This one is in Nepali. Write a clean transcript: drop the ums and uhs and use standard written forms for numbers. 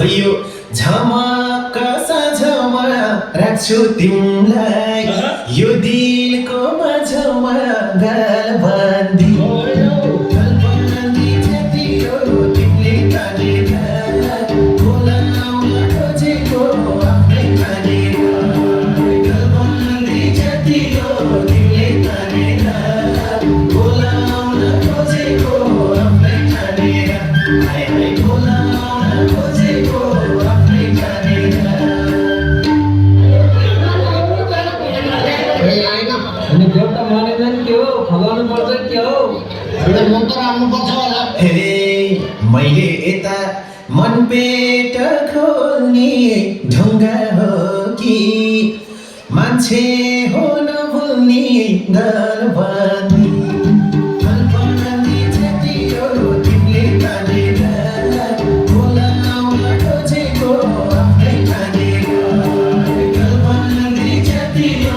यो झमक्क साँझमा राख्छु तिमीलाई यो दिलको माझमा गालबन्दी जति हो तिमीले तानेर बोलाउन खोजेको आफ्नै तानेर गालबन्दी जति हो तिमीले तानेर बोलाउन खोजेको आफ्नै तानेर हाय हाय बोलाउन खोजेको आफ्नै तानेर अनि एउटा मानेदैन के हो फलाउनु पर्छ के हो एउटा मन त राम्रो पर्छ होला हे मैले यता मन पेट खोल्ने ढुङ्गा हो कि मान्छे हो नभुल्ने गलबन्दी